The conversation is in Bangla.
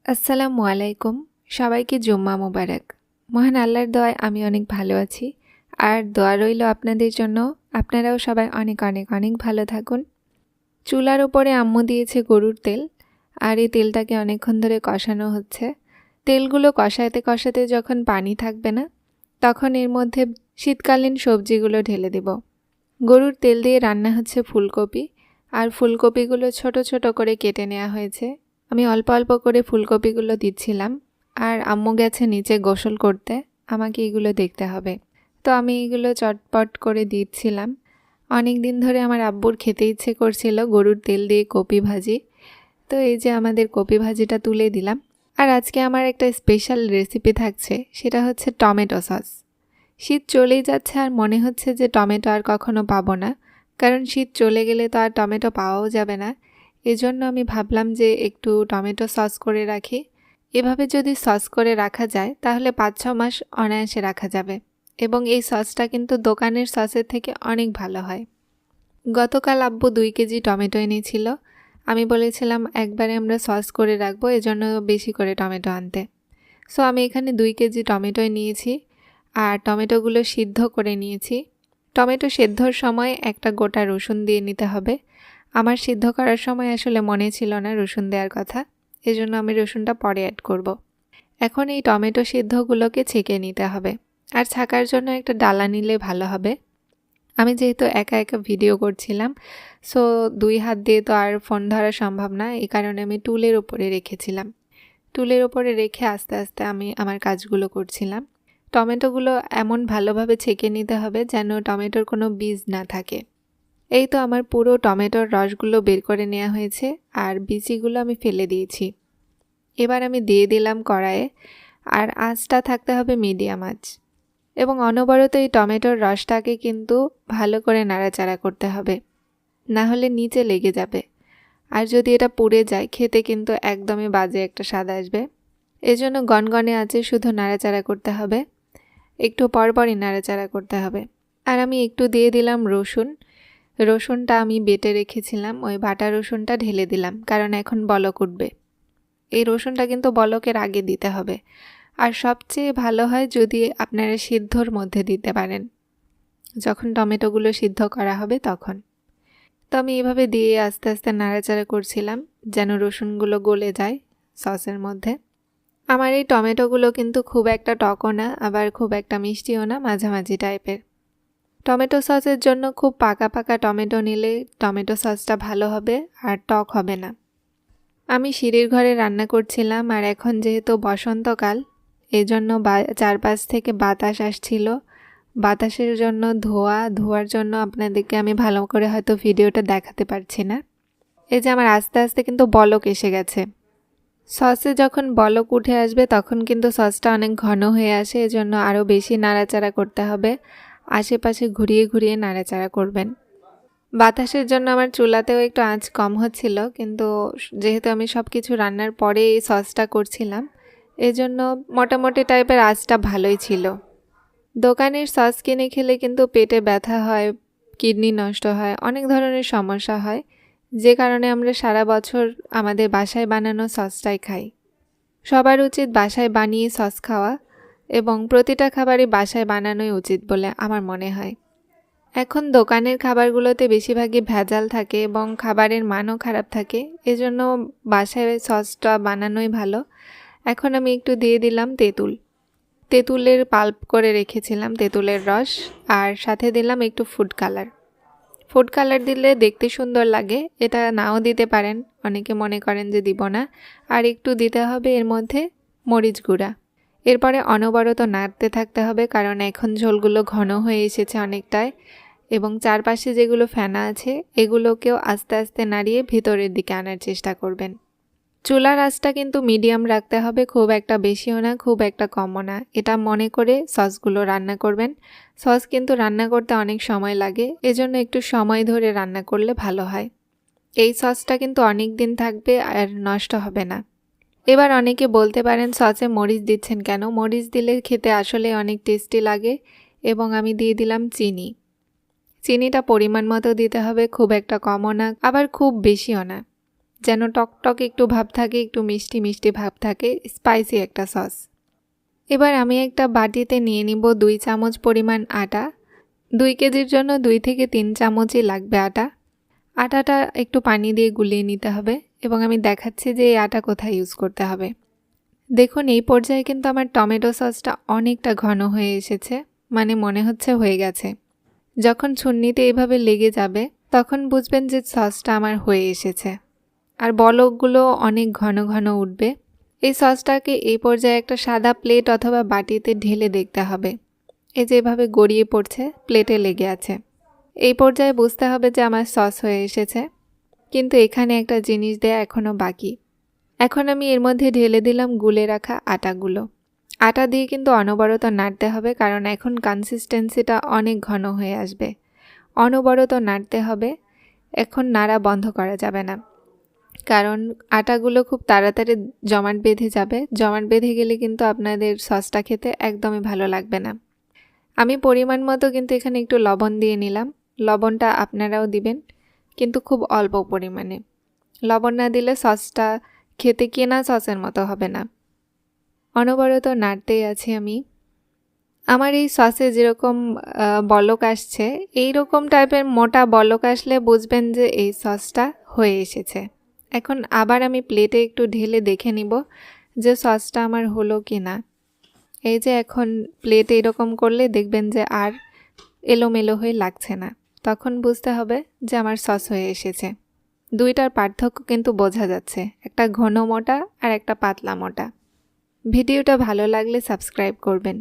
আসসালামু আলাইকুম। সবাইকে জুম্মা মোবারক। মহান আল্লাহর দোয়ায় আমি অনেক ভালো আছি। আর দোয়া রইল আপনাদের জন্য। আপনারাও সবাই অনেক অনেক অনেক ভালো থাকুন। চুলার উপরে আম্মু দিয়েছে গরুর তেল, আর এই তেলটাকে অনেকক্ষণ ধরে কষানো হচ্ছে। তেলগুলো কষাতে কষাতে যখন পানি থাকবে না, তখন এর মধ্যে শীতকালীন সবজিগুলো ঢেলে দেব। গরুর তেল দিয়ে রান্না হচ্ছে ফুলকপি, আর ফুলকপিগুলো ছোট ছোট করে কেটে নেওয়া হয়েছে। আমি অল্প অল্প করে ফুলকপিগুলো দিচ্ছিলাম, আর আম্মু গেছে নিচে গোসল করতে, আমাকে এগুলো দেখতে হবে। তো আমি এগুলো চটপট করে দিচ্ছিলাম। অনেক দিন ধরে আমার আব্বুর খেতে ইচ্ছে করছিল গরুর তেল দিয়ে কপি ভাজি। তো এই যে আমাদের কপি ভাজিটা তুলে দিলাম। আর আজকে আমার একটা স্পেশাল রেসিপি থাকছে, সেটা হচ্ছে টমেটো সস। শীত চলেই যাচ্ছে আর মনে হচ্ছে যে টমেটো আর কখনো পাবো না, কারণ শীত চলে গেলে তো আর টমেটো পাওয়াও যাবে না। এজন্য আমি ভাবলাম যে একটু টমেটো সস করে রাখি। এভাবে যদি সস করে রাখা যায় তাহলে ৫-৬ মাস অনায়াসে রাখা যাবে, এবং এই সসটা কিন্তু দোকানের সসের থেকে অনেক ভালো হয়। গতকাল আব্বু ২ কেজি টমেটো এনেছিল। আমি বলেছিলাম একবারে আমরা সস করে রাখবো, এজন্য বেশি করে টমেটো আনতে। সো আমি এখানে ২ কেজি টমেটোই নিয়েছি, আর টমেটোগুলো সিদ্ধ করে নিয়েছি। টমেটো সেদ্ধর সময় একটা গোটা রসুন দিয়ে নিতে হবে। আমার সিদ্ধ করার সময় আসলে মনে ছিল না রসুন দেওয়ার কথা, এজন্য আমি রসুনটা পরে অ্যাড করব। এখন এই টমেটো সিদ্ধগুলোকে ছেঁকে নিতে হবে, আর ছাকার জন্য একটা ডালা নিলে ভালো হবে। আমি যেহেতু একা একা ভিডিও করছিলাম, সো ২ হাত দিয়ে তো আর ফোন ধরা সম্ভব না, এই কারণে আমি টুলের ওপরে রেখেছিলাম। টুলের ওপরে রেখে আস্তে আস্তে আমি আমার কাজগুলো করছিলাম। টমেটোগুলো এমন ভালোভাবে ছেঁকে নিতে হবে যেন টমেটোর কোনো বীজ না থাকে। এই তো আমার পুরো টমেটোর রসগুলো বের করে নেওয়া হয়েছে, আর বিচিগুলো আমি ফেলে দিয়েছি। এবার আমি দিয়ে দিলাম কড়াইয়ে, আর আঁচটা থাকতে হবে মিডিয়াম আঁচ, এবং অনবরত এই টমেটোর রসটাকে কিন্তু ভালো করে নাড়াচাড়া করতে হবে, না হলে নিচে লেগে যাবে। আর যদি এটা পুড়ে যায় খেতে কিন্তু একদমই বাজে একটা স্বাদ আসবে। এজন্য গনগনে আঁচে শুধু নাড়াচাড়া করতে হবে, একটু পরপরই নাড়াচাড়া করতে হবে। আর আমি একটু দিয়ে দিলাম রসুনটা আমি বেটে রেখেছিলাম, ওই বাটা রসুনটা ঢেলে দিলাম, কারণ এখন বলক উঠবে। এই রসুনটা কিন্তু বলকের আগে দিতে হবে, আর সবচেয়ে ভালো হয় যদি আপনারা সিদ্ধর মধ্যে দিতে পারেন, যখন টমেটোগুলো সিদ্ধ করা হবে তখন। তো আমি এভাবে দিয়ে আস্তে আস্তে নাড়াচাড়া করছিলাম যেন রসুনগুলো গলে যায় সসের মধ্যে। আমার এই টমেটোগুলো কিন্তু খুব একটা টকও না, আবার খুব একটা মিষ্টিও না, মাঝামাঝি টাইপের। টমেটো সসের জন্য খুব পাকা পাকা টমেটো নিলে টমেটো সসটা ভালো হবে আর টক হবে না। আমি সিঁড়ির ঘরে রান্না করছিলাম, আর এখন যেহেতু বসন্তকাল, এজন্য চারপাশ থেকে বাতাস আসছিল। বাতাসের জন্য ধোয়ার জন্য আপনাদেরকে আমি ভালো করে হয়তো ভিডিওটা দেখাতে পারছি না। এই যে আমার আস্তে আস্তে কিন্তু বলক এসে গেছে। সসে যখন বলক উঠে আসবে তখন কিন্তু সসটা অনেক ঘন হয়ে আসে, এজন্য আরও বেশি নাড়াচাড়া করতে হবে। আশেপাশে ঘুরিয়ে ঘুরিয়ে নাড়াচাড়া করবেন। বাতাসের জন্য আমার চুলাতেও একটু আঁচ কম হচ্ছিল, কিন্তু যেহেতু আমি সব কিছু রান্নার পরে এই সসটা করছিলাম, এজন্য মোটামুটি টাইপের আঁচটা ভালোই ছিল। দোকানের সস কিনে খেলে কিন্তু পেটে ব্যথা হয়, কিডনি নষ্ট হয়, অনেক ধরনের সমস্যা হয়, যে কারণে আমরা সারা বছর আমাদের বাসায় বানানো সসটাই খাই। সবার উচিত বাসায় বানিয়ে সস খাওয়া, এবং প্রতিটা খাবারই বাসায় বানানোই উচিত বলে আমার মনে হয়। এখন দোকানের খাবারগুলোতে বেশিরভাগই ভেজাল থাকে এবং খাবারের মানও খারাপ থাকে, এজন্য বাসায় সসটা বানানোই ভালো। এখন আমি একটু দিয়ে দিলাম তেঁতুলের পাল্প করে রেখেছিলাম, তেঁতুলের রস, আর সাথে দিলাম একটু ফুড কালার দিলে দেখতে সুন্দর লাগে, এটা নাও দিতে পারেন, অনেকে মনে করেন যে দিব না। আর একটু দিতে হবে এর মধ্যে মরিচ গুঁড়া। এরপরে অনবরত নাড়তে থাকতে হবে, কারণ এখন ঝোলগুলো ঘন হয়ে এসেছে অনেকটাই, এবং চারপাশে যেগুলো ফেনা আছে এগুলোকেও আস্তে আস্তে নাড়িয়ে ভেতরের দিকে আনার চেষ্টা করবেন। চুলার আঁচটা কিন্তু মিডিয়াম রাখতে হবে, খুব একটা বেশিও না, খুব একটা কমও না, এটা মনে করে সসগুলো রান্না করবেন। সস কিন্তু রান্না করতে অনেক সময় লাগে, এজন্য একটু সময় ধরে রান্না করলে ভালো হয়। এই সসটা কিন্তু অনেক দিন থাকবে আর নষ্ট হবে না। এবার অনেকে বলতে পারেন সসে মরিচ দিচ্ছেন কেন? মরিচ দিলে খেতে আসলে অনেক টেস্টি লাগে, এবং আমি দিয়ে দিলাম চিনিটা পরিমাণ মতো দিতে হবে, খুব একটা কমও না আবার খুব বেশিও না, যেন টকটক একটু ভাব থাকে, একটু মিষ্টি মিষ্টি ভাব থাকে, স্পাইসি একটা সস। এবার আমি একটা বাটিতে নিয়ে নিব 2 চামচ পরিমাণ আটা। 2 কেজির জন্য 2 থেকে 3 চামচই লাগবে আটা। আটাটা একটু পানি দিয়ে গুলিয়ে নিতে হবে এবং আমি দেখাচ্ছি যে এই আটা কোথায় ইউজ করতে হবে। দেখুন এই পর্যায়ে কিন্তু আমার টমেটো সসটা অনেকটা ঘন হয়ে এসেছে, মানে মনে হচ্ছে হয়ে গেছে। যখন ছুন্নিতে এভাবে লেগে যাবে তখন বুঝবেন যে সসটা আমার হয়ে এসেছে, আর বলকগুলো অনেক ঘন ঘন উঠবে। এই সসটাকে এই পর্যায়ে একটা সাদা প্লেট অথবা বাটিতে ঢেলে দেখতে হবে। এই যে এভাবে গড়িয়ে পড়ছে, প্লেটে লেগে আছে। এই পর্যায়ে বুঝতে হবে যে আমার সস হয়ে এসেছে। কিন্তু এখানে একটা জিনিস দেয়া এখনও বাকি। এখন আমি এর মধ্যে ঢেলে দিলাম গুলে রাখা আটাগুলো। আটা দিয়ে কিন্তু অনবরত নাড়তে হবে, কারণ এখন কনসিস্টেন্সিটা অনেক ঘন হয়ে আসবে। অনবরত নাড়তে হবে, এখন নাড়া বন্ধ করা যাবে না, কারণ আটাগুলো খুব তাড়াতাড়ি জমাট বেঁধে যাবে। জমাট বেঁধে গেলে কিন্তু আপনাদের সসটা খেতে একদমই ভালো লাগবে না। আমি পরিমাণ মতো কিন্তু এখানে একটু লবণ দিয়ে নিলাম। লবণটা আপনারাও দিবেন, কিন্তু খুব অল্প পরিমাণে। লবণ না দিলে সসটা খেতে কেনা সসের মতো হবে না। অনবরত নাড়তেই আছি আমি। আমার এই সসে যেরকম বলক আসছে, এইরকম টাইপের মোটা বলক আসলে বুঝবেন যে এই সসটা হয়ে এসেছে। এখন আবার আমি প্লেটে একটু ঢেলে দেখে নিব যে সসটা আমার হলো কি না। এই যে এখন প্লেটে এরকম করলে দেখবেন যে আর এলোমেলো হয়ে লাগছে না, তখন বুঝতে হবে যে আমার সস হয়ে এসেছে। দুইটার পার্থক্য কিন্তু বোঝা যাচ্ছে, একটা ঘন মোটা আর একটা পাতলা মোটা। ভিডিওটা ভালো লাগলে সাবস্ক্রাইব করবেন।